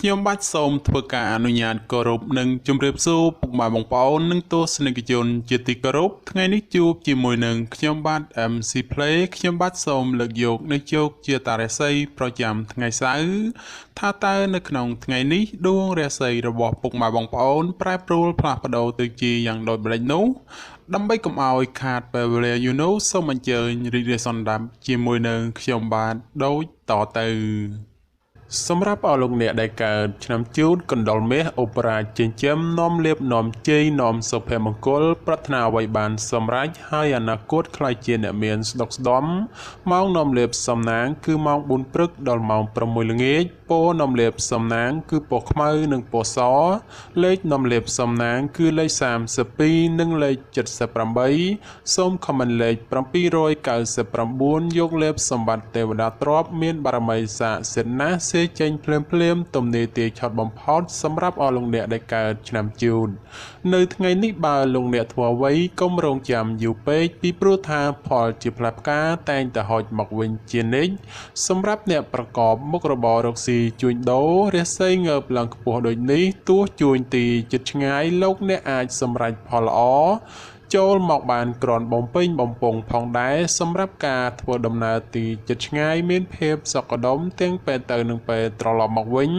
ខ្ញុំបាទសូមធ្វើការអនុញ្ញាតគោរពនិងជម្រាបសួរពុកម៉ែបងប្អូននិងទស្សនិកជនជាទីគោរពថ្ងៃនេះជួបជាមួយនឹងខ្ញុំបាទ MC Play ខ្ញុំបាទសូមលើកយកនៅជោគជាតារាសីប្រចាំថ្ងៃសៅរ៍ថាតើនៅក្នុងថ្ងៃនេះដួងរាសីរបស់ពុកម៉ែបងប្អូនប្រែប្រួលផ្លាស់ប្ដូរទៅជាយ៉ាងដូចម្តេចនោះដើម្បីកុំឲ្យខាតពេលវេលាសូមអញ្ជើញរីករាយសន្តាប់ជាមួយនឹងខ្ញុំបាទដូចតទៅសម្រាប់អស់លោកអ្នកដែលកើតឆ្នាំជូតកណ្ដុរមាសអូបរ៉ាចិញ្ចឹមនាំលៀបនាំជ័យនាំសុភមង្គលប្រាថ្នាអ្វីបានសម្រេចហើយអនាគតខ្លាយជាអ្នកមានស្ដុកស្ដំម៉ោងនាំលៀបសំណាងគឺម៉ោង4ព្រឹកដល់ម៉ោង6ល្ងាចពណ៌នាំលៀបសំណាងគឺពណ៌ខ្មៅនិងពណ៌សលេខនាំលៀបសំណាងគឺលេខ32និងលេខ78សូមខមមិនលេខ799យកលេបសម្បត្តិទេវតាទ្រព្យមានបារមីស័ក្តិសិទ្ធិណាស់សេចេញភ្លាមទំនេរទាឆត់បំផុតសម្រាប់អស់លោកអ្នកដែលកើតឆ្នាំជូតនៅថ្ងៃនេះបើលោកអ្នកធ្វើអ្វីកុំរងចាំយូរពេកពីព្រោះថាផលជាផ្លែផ្កាតែងតែហុចមកវិញជានិច្ចសម្រាប់អ្នកប្រកបមុខរបររកស៊ីជួញដូររាសីងើបឡើងខ្ពស់ដូចនេះទោះជួញទីចិត្តឆ្ងាយលោកអ្នកអាចសម្រេចផលល្អចូលមកបានក្រាន់បំពេញបំពង់ផងដែរសម្រាប់ការធ្វើដំណើរទីចិត្តឆ្ងាយមានភាពសុខដុមទាំងពេលទៅនិងពេលត្រឡប់មកវិញ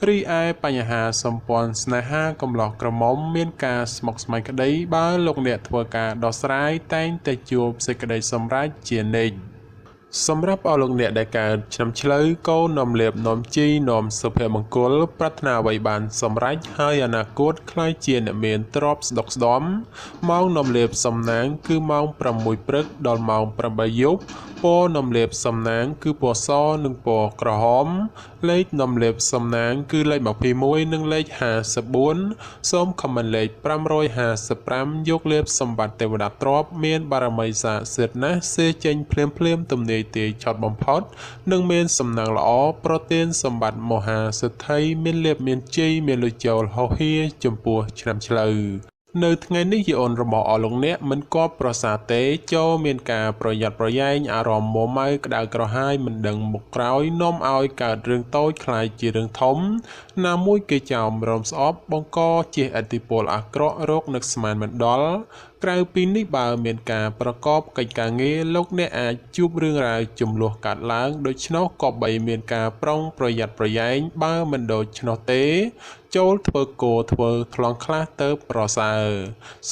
រីឯបញ្ហាសម្ព័ន្ធស្នេហាកំឡោះក្រមុំមានការស្មុគស្មាញក្តីបើលោកអ្នកធ្វើការដោះស្រាយតែងតែជួបសេចក្តីសម្រេចជានិច្ចសម្រាប់អស់លោកអ្នកដែលកើតឆ្នាំឆ្លូវកូននាំលៀបនាំជីនាំសុភមង្គលប្រាថ្នាអ្វីបានសម្រេចហើយអនាគតខ្លាយជាអ្នកមានទ្រព្យស្ដុកស្ដំម៉ោងនាំលៀបសំណាងគឺម៉ោង6ព្រឹកដល់ម៉ោង8យប់ពណ៌នាំលៀបសំណាងគឺពណ៌សនិងពណ៌ក្រហមលេខនាំលៀបសំណាងគឺលេខ21និងលេខ54សូមខមមិនលេខ555យកលេបសម្បត្តិទេវតាទ្រព្យមានបារមីស័ក្តិសិទ្ធិណាស់សេចេញភ្លាមទំនេរទាឆត់បំផុតនិងមានសំណាងល្អប្រទានសម្បត្តិមហាសិទ្ធិមានលៀបមានជ័យមានលុយចូលហោហៀចំពោះឆ្នាំឆ្លូវនៅថ្ងៃនេះយាអូនរបស់អស់លោកអ្នកមិនគប់ប្រសាទេចូលមានការប្រយ័ត្នប្រយែងអារម្មណ៍មួម៉ៅក្តៅក្រហាយមិនដឹងមុខក្រោយនាំឲ្យកើតរឿងតូចคล้ายជារឿងធំណាមួយគេចោមរំស្អប់បង្កជាឥទ្ធិពលអាក្រក់រោគនឹកស្មានមិនដល់ក្រៅពីនេះបើមានការប្រកបកិច្ចការងារលោកអ្នកអាចជួបរឿងរ៉ាវចំនួនកាត់ឡើងដូច្នោះក៏បីមានការប្រុងប្រយ័ត្នប្រយែងបើមិនដូច្នោះទេចូលធ្វើគោធ្វើថ្លង់ខ្លះទៅប្រសើរ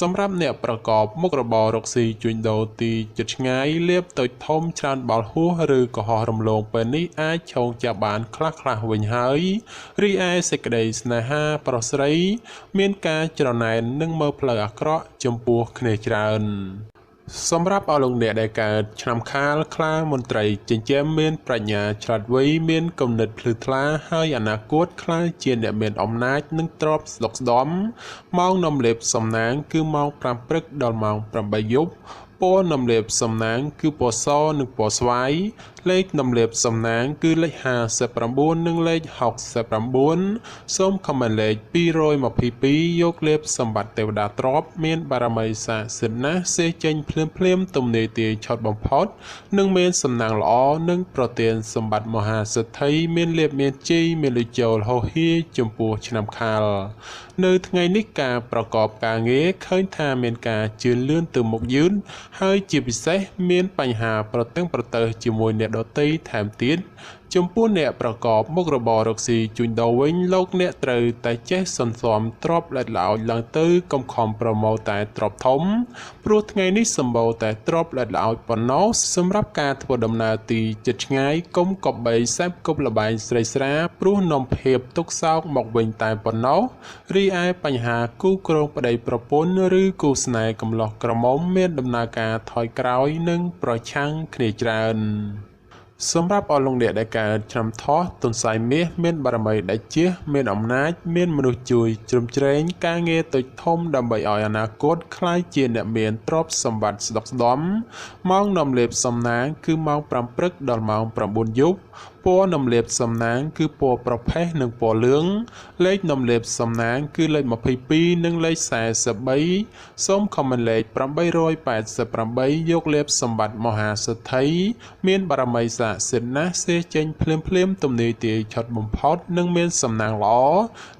សម្រាប់អ្នកប្រកបមុខរបររកស៊ីជួញដូរទីជិតឆ្ងាយលៀបតូចធំច្រើនបាល់ហួសឬក៏ហោះរំលងពេលនេះអាចឆោងចាប់បានខ្លះវិញហើយរីឯសេចក្តីស្នេហាប្រុសស្រីមានការច្រណែននិងមើលផ្លូវអាក្រក់ចំពោះគ្នាច្រើនសម្រាប់អស់លោកអ្នកដែលកើតឆ្នាំខាលខ្លាមន្ត្រីចិញ្ចឹមមានប្រាជ្ញាឆ្លាតវៃមានគំនិតភ្លឺថ្លាហើយអនាគតខ្លាយជាអ្នកមានអំណាចនិងទ្រព្យស្ដុកស្ដំម៉ោងនាំលេបសំណាងគឺម៉ោង5ព្រឹកដល់ម៉ោង8យប់ពណ៌នាំលៀបសំណាងគឺពណ៌សនិងពណ៌ស្វាយលេខនាំលៀបសំណាងគឺលេខ59និងលេខ69សូមខមមិនលេខ222យកលេបសម្បត្តិទេវតាទ្រព្យមានបារមីស័ក្តិសិទ្ធិណាស់សេចេញភ្លាមទំនេរទាឆត់បំផុតនិងមានសំណាងល្អនិងប្រទានសម្បត្តិមហាសិទ្ធិមានលេបមានជ័យមានលុយចូលហោហៀចំពោះឆ្នាំខាលនៅថ្ងៃនេះការប្រកបការងារឃើញថាមានការជឿនលឿនទៅមុខយឺនហើយជាពិសេសមានបញ្ហាប្រទឹងប្រទើសជាមួយអ្នកដទៃថែមទៀតចំពោះអ្នកប្រកបមុខរបររកស៊ីជួញដូរវិញលោកអ្នកត្រូវតែចេះសន្សំទ្រព្យល្អិតល្អោចឡើងទៅកុំខំប្រមូលតែទ្រព្យធំព្រោះថ្ងៃនេះសម្បូរតែទ្រព្យល្អិតល្អោចប៉ុណ្ណោះសម្រាប់ការធ្វើដំណើរទីជិតឆ្ងាយកុំកប់បីសេពគប់លបែងស្រីស្រាព្រោះនាំភាពទុកសោកមកវិញតែប៉ុណ្ណោះរីឯបញ្ហាគូគ្រងប្តីប្រពន្ធឬគូស្នេហ៍កំឡោះក្រមុំមានដំណើរការថយក្រោយនិងប្រឆាំងគ្នាច្រើនសម្រាប់អស់លោកអ្នកដែលកើតឆ្នាំថោះទុនសាយមាសមានបារមីដៃជះមានអំណាចមានមនុស្សជួយជ្រោមជ្រែងការងារតូចធំដើម្បីឲ្យអនាគតខ្លាយជាអ្នកមានទ្រព្យសម្បត្តិស្ដុកស្ដំម៉ោងនាំលេបសំណាងគឺម៉ោង5ព្រឹកដល់ម៉ោង9យប់ព ពណ៌នំលាបសំណាងគឺពណ៌ប្រផេះនិងពណ៌លឿងលេខនំលាបសំណាងគឺលេខ22និងលេខ43សូមខមមិនលេខ888យកលេបសម្បត្តិមហាសិទ្ធិមានបារមីស័ក្តិសិទ្ធិណាស់សេចេញភ្លាមទំនាយទាយឆុតបំផុតនិងមានសំណាងល្អ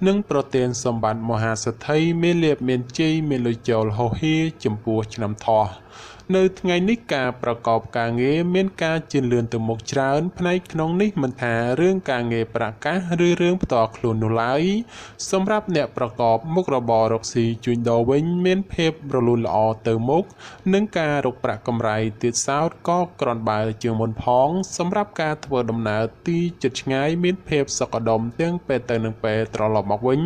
និងប្រទានសម្បត្តិមហាសិទ្ធិមានលៀបមានជ័យមានលុយចូលហោហៀចំពោះឆ្នាំថោះនៅថ្ងៃនេះការប្រកបការងារមានការជឿនលឿនទៅមុខច្រើនផ្នែកក្នុងនេះមិនថារឿងការងារប្រកាសឬរឿងផ្ទាល់ខ្លួននោះឡើយសម្រាប់អ្នកប្រកបមុខរបររកស៊ីជួញដូរវិញមានភាពរលូនល្អទៅមុខនិងការរកប្រាក់កម្រៃទៀតសោតក៏ក្រាន់បើជាងមុនផងសម្រាប់ការធ្វើដំណើរទីជិតឆ្ងាយមានភាពសុខដុមទាំងពេលទៅនិងពេលត្រឡប់មកវិញ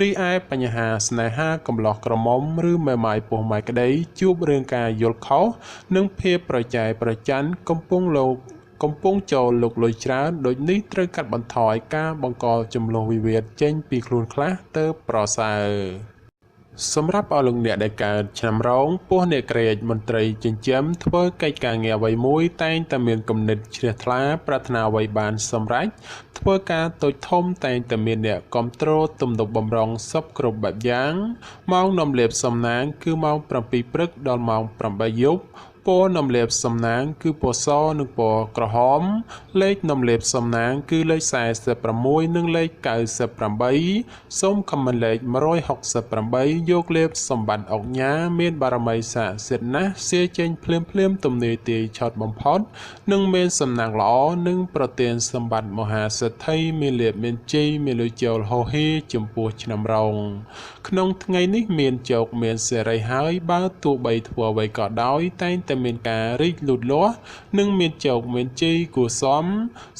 រីឯបញ្ហាស្នេហាកំឡោះក្រមុំឬមេម៉ាយពោះម៉ាយក្តីជួបរឿងការយល់ខុសនិងភាពប្រចែកប្រច័ណ្ឌកំពុងចូលលោកលុយច្រើនដូចនេះត្រូវកាត់បន្ថយការបង្កចំនួនវិវាទចេញពីខ្លួនខ្លះទៅប្រសើរសម្រាប់អស់លោកអ្នកដែលកើតឆ្នាំរោងពោះអ្នកក្រេតមន្ត្រីចិញ្ចឹមធ្វើកិច្ចការងារអ្វីមួយតែងតែមានគំនិតជ្រះថ្លាប្រាថ្នាអ្វីបានសម្រេចធ្វើការតូចធំតែងតែមានអ្នកគ្រប់គ្រងទំនុកបំរុងសពគ្រប់បែបយ៉ាងម៉ោងនំលាបសំណាងគឺម៉ោង7ព្រឹកដល់ម៉ោង8យប់ពណ៌នំលាបសំណាងគឺពណ៌សនិងពណ៌ក្រហមលេខនំលាបសំណាងគឺលេខ46និងលេខ98សូមខមមិនលេខ168យកលេបសម្បត្តិអុកញ៉ាមានបារមីស័ក្តិសិទ្ធិណាស់សៀចេញភ្លាមទំនាយទាយឆុតបំផុតនិងមានសំណាងល្អនិងប្រទានសម្បត្តិមហាសិទ្ធិមានលៀបមានជ័យមានលុយចូលហោហៀចំពោះឆ្នាំរោងក្នុងថ្ងៃនេះមានជោគមានសេរីហើយបើទោះបីធ្វើអ្វីក៏ដោយតែងតែមានការរីកលូតលាស់និងមានជោគមានជ័យគួរសម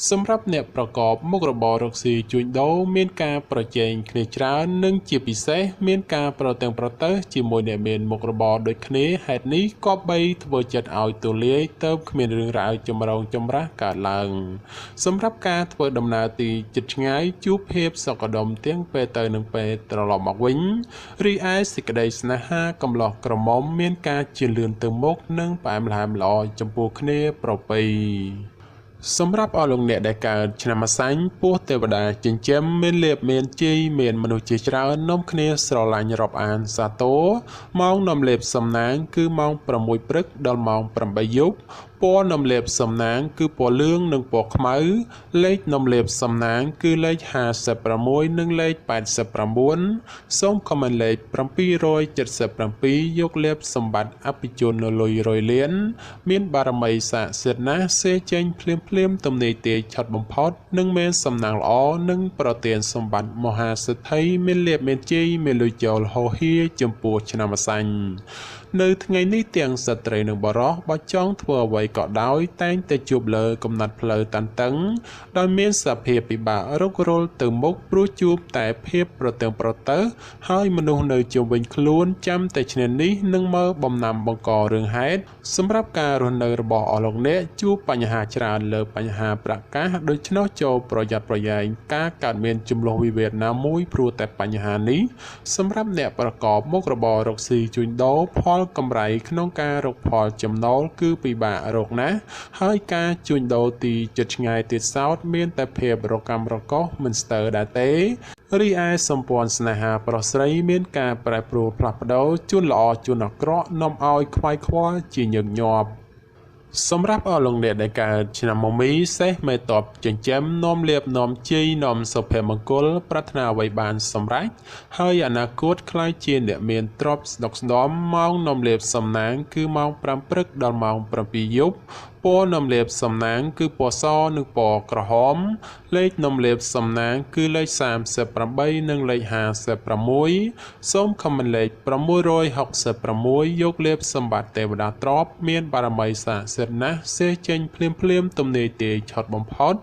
សម្រាប់អ្នកប្រកបមុខរបររកស៊ីជួញដូរមានការប្រជែងគ្នាច្រើននិងជាពិសេសមានការប្រទាំងប្រទើសជាមួយអ្នកមានមុខរបរដូចគ្នាហេតុនេះគប្បីធ្វើចិត្តឲ្យទូលាយទៅគ្មានរឿងរ៉ាវចម្រូងចម្រាសកើតឡើងសម្រាប់ការធ្វើដំណើរទីជិតឆ្ងាយជួបភាពសុខដុមទាំងពេលទៅនិងពេលត្រឡប់មកវិញរីឯសេចក្តីស្នេហាកំឡោះក្រមុំមានការជឿនលឿនទៅមុខនិងផ្អែមល្ហែមល្អចំពោះគ្នាប្រពៃសម្រាប់អស់លោកអ្នកដែលកើតឆ្នាំអាសាញ់ពោះទេវតាចិញ្ចឹមមានលៀបមានជ័យមានមនុស្សជាច្រើននាំគ្នាស្រឡាញ់រាប់អានសាទរម៉ោងនាំលៀបសំណាងគឺម៉ោង6ព្រឹកដល់ម៉ោង8យប់ពណ៌នំលាបសំណាងគឺពណ៌លឿងនិងពណ៌ខ្មៅលេខនំលាបសំណាងគឺលេខ56និងលេខ89សូមខមមិនលេខ777យកលេបសម្បត្តិអភិជននៅលុយរយលានមានបារមីស័ក្តិសិទ្ធិណាស់សេចេញភ្លាមទំនាយទាយឆុតបំផុតនិងមានសំណាងល្អនិងប្រទានសម្បត្តិមហាសិទ្ធិមានលៀបមានជ័យមានលុយចូលហោហៀចំពោះឆ្នាំអាសាញ់នៅថ្ងៃនេះទាំងស្ត្រីនិងបុរសបើចង់ធ្វើអ្វីក៏ដោយតែងតែជួបលើកំណត់ផ្លូវតានតឹងដោយមានសភាពពិបាករករល់ទៅមុខព្រោះជួបតែភាពប្រទាំងប្រទើហើយមនុស្សនៅជុំវិញខ្លួនចាំតែឈ្នានេះនឹងមើលបំណាំបង្ករឿងហេតុសម្រាប់ការរស់នៅរបស់អស់លោកអ្នកជួបបញ្ហាច្រើនលើបញ្ហាប្រកាសដូច្នោះចូលប្រយ័ត្នប្រយែងការកើតមានចំនួនវិវាទណាមួយព្រោះតែបញ្ហានេះសម្រាប់អ្នកប្រកបមុខរបររកស៊ីជួញដូរផលកម្រៃក្នុងការរកផលចំណូលគឺពិបាករកណាស់ហើយការជួញដូរទីជិតឆ្ងាយទៀតសោតមានតែភាពរកម្មរកុសមិនស្ទើរដែរទេរីឯសម្ព័ន្ធស្នេហាប្រុសស្រីមានការប្រែប្រួលផ្លាស់ប្ដូរជួនល្អជួនអាក្រក់នាំឲ្យខ្វាយខ្វល់ជាញឹកញាប់សម្រាប់អស់លោកអ្នកដែលកើតឆ្នាំមមីសេះមេតបចិញ្ចឹមនាំលៀបនាំជ័យនាំសុភមង្គលប្រាថ្នាអ្វីបានសម្រេចហើយអនាគតខ្លាយជាអ្នកមានទ្រព្យស្ដុកស្ដម្ភម៉ោងនាំលៀបសំណាងគឺម៉ោង5ព្រឹកដល់ម៉ោង7យប់ពណ៌នំលាបសំណាងគឺពណ៌សនិងពណ៌ក្រហមលេខនំលាបសំណាងគឺលេខ38និងលេខ56សូមខមមិនលេខ666យកលេបសម្បត្តិទេវតាទ្រព្យមានបារមីស័ក្តិសិទ្ធិណាស់សេចេញភ្លាមទំនាយទាយឆុតបំផុត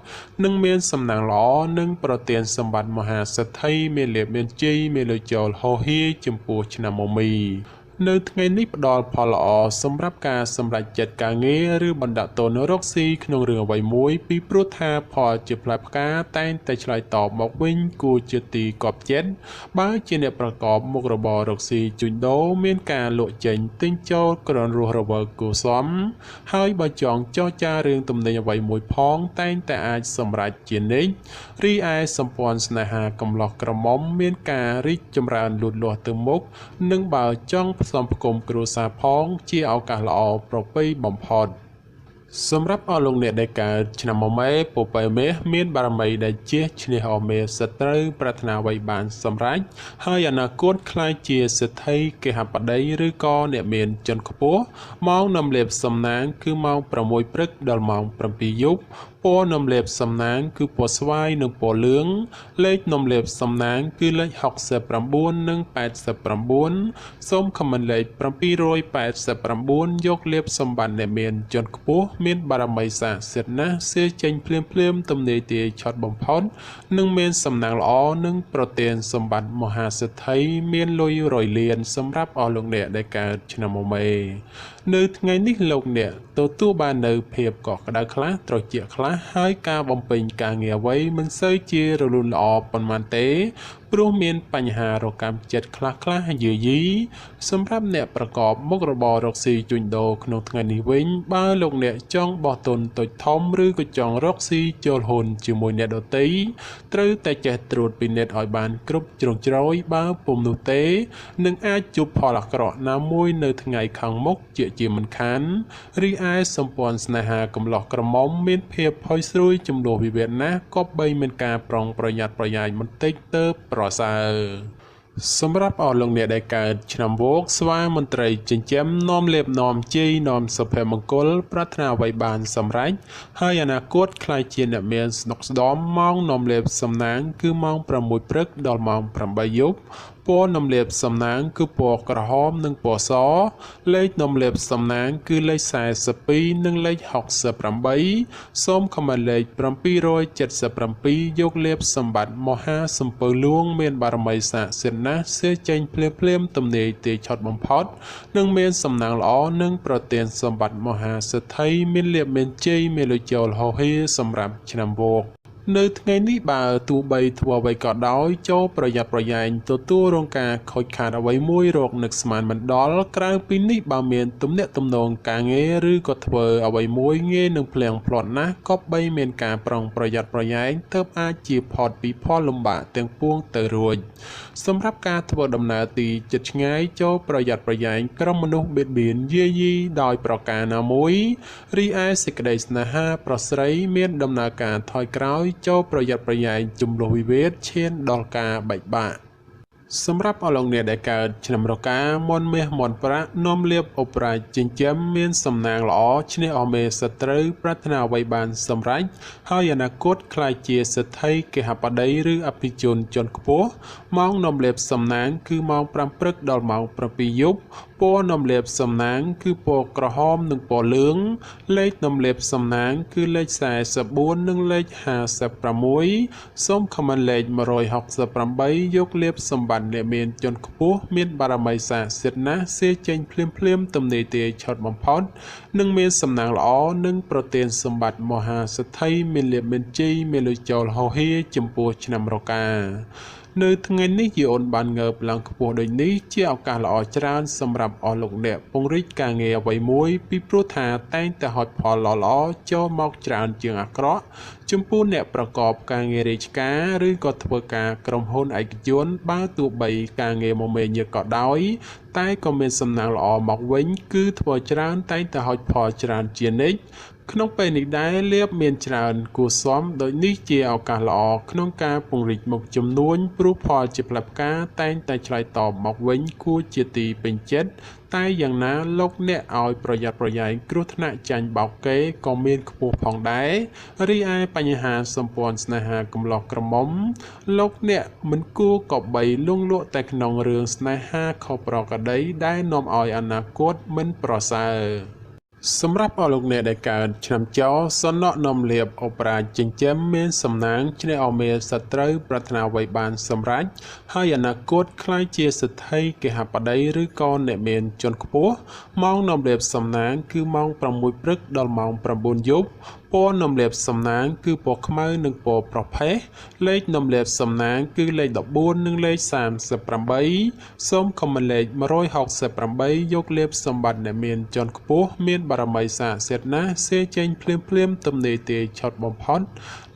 និងមានសំណាងល្អនិងប្រទានសម្បត្តិមហាសិទ្ធិមានលៀបមានជ័យមានលុយចូលហោហៀចំពោះឆ្នាំមមី នៅថ្ងៃនេះផ្ដល់ផលល្អសម្រាប់ការសម្រេចចិត្តការងារឬបណ្ដាក់តូនរកស៊ីក្នុងរឿងអ្វីមួយពីព្រោះថាផលជាផ្លែផ្កាតែងតែឆ្លើយតបមកវិញគួរជាទីកប់ចិត្តបើជាអ្នកប្រកបមុខរបររកស៊ីជួញដូរមានការលក់ចេញទិញចូលក្រនរស់រវើកគួរសមហើយបើចង់ចរចារឿងទំនិញអ្វីមួយផងតែងតែអាចសម្រេចជានិច្ចរីឯសម្ព័ន្ធស្នេហាកំឡោះក្រមុំមានការរីកចម្រើនលូតលាស់ទៅមុខនិងបើចង់ផ្សំផ្គុំគ្រួសារផងជាឱកាសល្អប្រពៃបំផុតសម្រាប់អស់លោកអ្នកដែលកើតឆ្នាំមមែពពែមេមានបារមីដែលជាឈ្នះអស់មេសត្រូវប្រាថ្នាអ្វីបានសម្រេចហើយអនាគតខ្លាយជាសេដ្ឋីគេហបតីឬក៏អ្នកមានជាន់ខ្ពស់ម៉ោងនាំលេបសំណាងគឺម៉ោង6ព្រឹកដល់ម៉ោង7យប់ពណ៌នំលេបសំណាងគឺពណ៌ស្វាយនិងពណ៌លឿងលេខនំលេបសំណាងគឺលេខ69និង89សូមខមមិនលេខ789យកលេបសម្បត្តិអ្នកមានជាន់ខ្ពស់មានបារមីស័ក្តិសិទ្ធិណាស់សៀចេញភ្លាមទំនាយទាយឆត់បំផុតនិងមានសំណាងល្អនិងប្រទានសម្បត្តិមហាសេដ្ឋីមានលុយរយលានសម្រាប់អស់លោកអ្នកដែលកើតឆ្នាំមមែនៅថ្ងៃនេះលោកអ្នកទទួលបាននៅភាពកក់ក្ដៅខ្លះត្រជាក់ខ្លះហើយការបំពេញការងារអ្វីមិនសូវជារលូនល្អប៉ុន្មានទេព្រោះមានបញ្ហារកម្មចិត្តខ្លះយាយីសម្រាប់អ្នកប្រកបមុខរបររកស៊ីជួញដូរក្នុងថ្ងៃនេះវិញបើលោកអ្នកចង់បោះទុនតូចធំឬក៏ចង់រកស៊ីចូលហ៊ុនជាមួយអ្នកដទៃត្រូវតែចេះត្រួតពិនិត្យឲ្យបានគ្រប់ជ្រុងជ្រោយបើពុំនោះទេនឹងអាចជួបផលអាក្រក់ណាមួយនៅថ្ងៃខាងមុខជាមិនខានរីឯសម្ព័ន្ធស្នេហាកំឡោះក្រមុំមានភាពផុយស្រួយចំនួនវិវាទណាស់ក៏បីមានការប្រុងប្រយ័ត្នប្រយែងបន្តិចទៅប្រសើរសម្រាប់អស់លោកអ្នកដែលកើតឆ្នាំវោកស្វាមន្ត្រីចិញ្ចឹមនាំលេបនាំជ័យនាំសុភមង្គលប្រាថ្នាអ្វីបានសម្រេចហើយអនាគតខ្លាយជាអ្នកមានស្នុកស្ដំម៉ោងនាំលេបសំណាងគឺម៉ោង6ព្រឹកដល់ម៉ោង8យប់ពណ៌នំលេបសំណាងគឺពណ៌ក្រហមនិងពណ៌សលេខនំលេបសំណាងគឺលេខ42និងលេខ68សូមខមមិនលេខ777យកលេបសម្បត្តិមហាសំពៅលួងមានបារមីស័ក្តិសិទ្ធិណាស់សេចេញភ្លាមទំនាយទាយឆត់បំផុតនិងមានសំណាងល្អនិងប្រទានសម្បត្តិមហាសេដ្ឋីមានលៀបមានជ័យមានលុយចូលហោហៀសម្រាប់ឆ្នាំវោកនៅថ្ងៃនេះបើទោះបីធ្វើអ្វីក៏ដោយចូលប្រយ័ត្នប្រយែងទទួលរងការខូចខាតអ្វីមួយរកនឹកស្មានមិនដល់ក្រៅពីនេះបើមានទំនាក់ទំនងការងារឬក៏ធ្វើអ្វីមួយងាយនឹងភ្លៀងផ្្លាត់ណាស់ក៏បីមានការប្រុងប្រយ័ត្នប្រយែងទើបអាចជាផុតពីផលលំបាកទាំងពួងទៅរួចសម្រាប់ការធ្វើដំណើរទីជិតឆ្ងាយចូលប្រយ័ត្នប្រយែងក្រុមមនុស្សបៀតបៀនយាយីដោយប្រការណាមួយរីឯសេចក្តីស្នេហាប្រស្រីមានដំណើរការថយក្រោយចូលប្រយ័ត្នប្រយែងជំលោះវិវាទឈានដល់ការបែកបាក់សម្រាប់អស់លោកអ្នកដែលកើតឆ្នាំរកាមន់មាសមន់ប្រាក់នាំលៀបអបរាជចិញ្ចឹមមានសំណាងល្អឈ្នះអស់មេសត្រូវប្រាថ្នាអ្វីបានសម្រេចហើយអនាគតខ្លាយជាសេដ្ឋីគេហបតីឬអភិជនជាន់ខ្ពស់ម៉ោងនាំលៀបសំណាងគឺម៉ោង5ព្រឹកដល់ម៉ោង7យប់ពណ៌នំលេបសំណាងគឺពណ៌ក្រហមនិងពណ៌លឿងលេខនំលេបសំណាងគឺលេខ44និងលេខ56សូមខមមិនលេខ168យកលេបសម្បត្តិអ្នកមានជាន់ខ្ពស់មានបារមីស័ក្តិសិទ្ធិណាស់សេចេញភ្លាមទំនាយទាយឆត់បំផុតនិងមានសំណាងល្អនិងប្រទានសម្បត្តិមហាសេដ្ឋីមានលៀបមានជ័យមានលុយចូលហោហៀចំពោះឆ្នាំរកានៅថ្ងៃនេះយអូនបានងើបឡើងខ្ពស់ដូចនេះជាឱកាសល្អច្រើនសម្រាប់អស់លោកអ្នកពង្រីកការងារអ្វីមួយពីព្រោះថាតែងតែហុចផលល្អចូលមកច្រើនជាងអាក្រក់ចំពោះអ្នកប្រកបការងាររាជការឬក៏ធ្វើការក្រុមហ៊ុនឯកជនបើទោះបីការងារមមាញឹកក៏ដោយតែក៏មានសំណាងល្អមកវិញគឺធ្វើច្រើនតែងតែហុចផលច្រើនជានិច្ចក្នុងពេលនេះដែរលៀបមានច្រើនគួរសមដូចនេះជាឱកាសល្អក្នុងការពង្រីកមុខចំនួនព្រោះផលជាផ្លែផ្កាតែងតែឆ្លើយតបមកវិញគួរជាទីពេញចិត្តតែយ៉ាងណាលោកអ្នកឲ្យប្រយ័ត្នប្រយែងគ្រោះថ្នាក់ចាញ់បោកគេក៏មានខ្ពស់ផងដែររីឯបញ្ហាសម្ព័ន្ធស្នេហាកំឡោះក្រមុំលោកអ្នកមិនគួរក៏បីលង់លក់តែក្នុងរឿងស្នេហាខុសប្រក្រតីដែលនាំឲ្យអនាគតមិនប្រសើរ សម្រាប់អស់លោកអ្នកដែលកើតឆ្នាំចោសំណក់នំលៀបអូប៉ារ៉ាចិញ្ចឹមមានសំណាងឆ្នេះអមេសត្រូវប្រាថ្នាអ្វីបានសម្រេចហើយអនាគតខ្លាយជាសិទ្ធិគេហបតីឬក៏អ្នកមានជាន់ខ្ពស់ម៉ោងនំលៀបសំណាងគឺម៉ោង6ព្រឹកដល់ម៉ោង9យប់ពណ៌នំលៀបសំណាងគឺពណ៌ខ្មៅនិងពណ៌ប្រផេះលេខនំលៀបសំណាងគឺលេខ14និងលេខ38សូមខមមិនលេខ168យកលៀបសម្បត្តិអ្នកមានជាន់ខ្ពស់មានបារមីស័ក្តិសិទ្ធិណាស់សេចេញភ្លាមទំនេរទាយឆុតបំផុត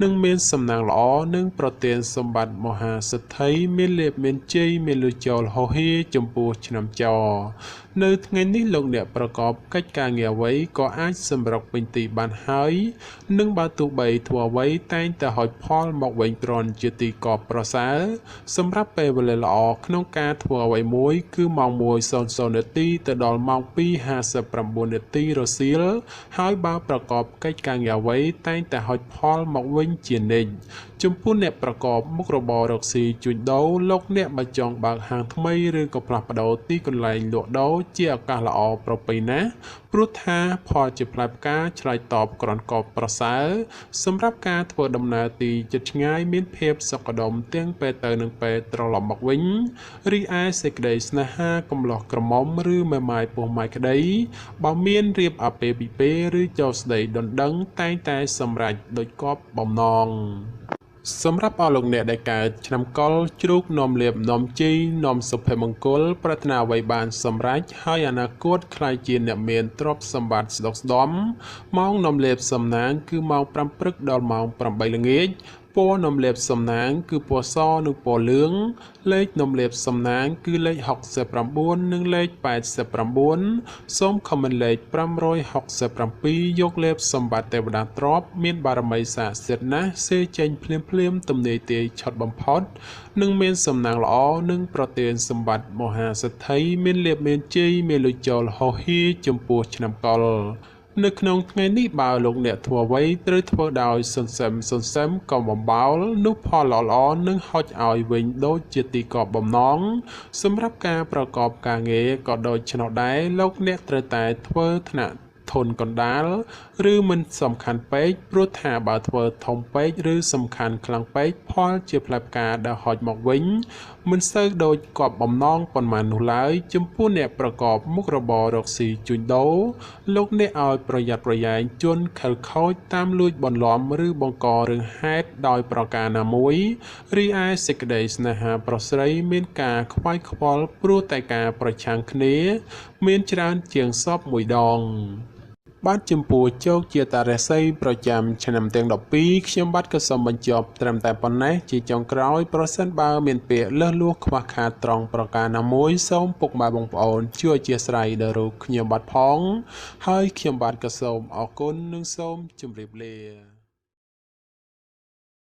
និងមានសំណាងល្អនិងប្រទានសម្បត្តិមហាសិទ្ធិមានលៀបមានជ័យមានលុយចូលហោហៀចំពោះឆ្នាំចោនៅថ្ងៃនេះលោកអ្នកប្រកបកិច្ចការងារអ្វីក៏អាចសម្រុកពេញទីបានហើយនិងបើទោះបីធ្វើអ្វីតែងតែហុចផលមកវិញគ្រាន់ជាទីកប់ប្រសើរសម្រាប់ពេលវេលាល្អក្នុងការធ្វើអ្វីមួយគឺម៉ោង1:00នាទីទៅដល់ម៉ោង2:59នាទីរសៀលហើយបើប្រកបកិច្ចការងារអ្វីតែងតែហុចផលមកវិញជានិច្ចចំពោះអ្នកប្រកបមុខរបររកស៊ីជួញដូរលោកអ្នកបើចង់បើកហាងថ្មីឬក៏ផ្លាស់ប្ដូរទីកន្លែងលក់ដូរជាឱកាសល្អប្រពៃណាព្រោះថាផលជាផ្លែផ្កាឆ្លើយតបក្រនកបប្រសើរសម្រាប់ការធ្វើដំណើរទីជិតឆ្ងាយមានភាពសុខដុមទាំងពេលទៅនិងពេលត្រឡប់មកវិញរីឯសេចក្តីស្នេហាកំឡោះក្រមុំឬមេម៉ាយពោះម៉ាយក្តីបើមានរៀបអាពាហ៍ពិពាហ៍ឬចូលស្តីដណ្ដឹងតែងតែសម្រេចដោយគប់បំណងសម្រាប់អស់លោកអ្នកដែលកើតឆ្នាំកុរជ្រូកនាំលៀបនាំជីនាំសុភមង្គលប្រាថ្នាអ្វីបានសម្រេចហើយអនាគតខ្លាយជាអ្នកមានទ្រព្យសម្បត្តិស្ដុកស្ដំម៉ោងនាំលៀបសំណាងគឺម៉ោង5ព្រឹកដល់ម៉ោង8ល្ងាចពណ៌នំលៀបសំណាងគឺពណ៌សនិងពណ៌លឿងលេខនំលៀបសំណាងគឺលេខ69និងលេខ89សូមខមមិនលេខ567យកលៀបសម្បត្តិទេវតាទ្រព្យមានបារមីស័ក្តិសិទ្ធិណាស់សេចេញភ្លាមទំនេរទាយឆុតបំផុតនិងមានសំណាងល្អនិងប្រទានសម្បត្តិមហាសិទ្ធិមានលៀបមានជ័យមានលុយចូលហោហៀចំពោះឆ្នាំកុរនៅក្នុងថ្ងៃនេះបើលោកអ្នកធ្វើអ្វីត្រូវធ្វើដោយសន្សឹមកុំបំបោលនោះផលល្អនឹងហុចឲ្យវិញដូចជាទីកប់បំណងសម្រាប់ការប្រកបការងារក៏ដូចឆ្នោះដែរលោកអ្នកត្រូវតែធ្វើថ្នាក់ធនកណ្ដាលឬមិនសំខាន់ពេកព្រោះថាបើធ្វើធំពេកឬសំខាន់ខ្លាំងពេកផលជាផ្លែផ្កាដែលហុចមកវិញមិនសូវដូចគប់បំណងប៉ុន្មាននោះឡើយចំពោះអ្នកប្រកបមុខរបររកស៊ីជួញដូរលោកអ្នកឲ្យប្រយ័ត្នប្រយែងជន់ខិលខូចតាមលួចបន្លំឬបង្ករឿងហេតុដោយប្រការណាមួយរីឯសេចក្តីស្នេហាប្រុសស្រីមានការខ្វាយខ្វល់ព្រោះតែការប្រឆាំងគ្នាមានច្រើនជាងសពមួយដងបាទចំពោះជោគជាតារាសីប្រចាំឆ្នាំទាំង12ខ្ញុំបាទក៏សូមបញ្ចប់ត្រឹមតែប៉ុណ្ណេះជាចុងក្រោយប្រសិនបើមានពាក្យលើសលួសខ្វះខាតត្រង់ប្រការណាមួយសូមពុកម៉ែបងប្អូនជួយអធ្យាស្រ័យដល់រូបខ្ញុំបាទផងហើយខ្ញុំបាទក៏សូមអរគុណនិងសូមជម្រាបលា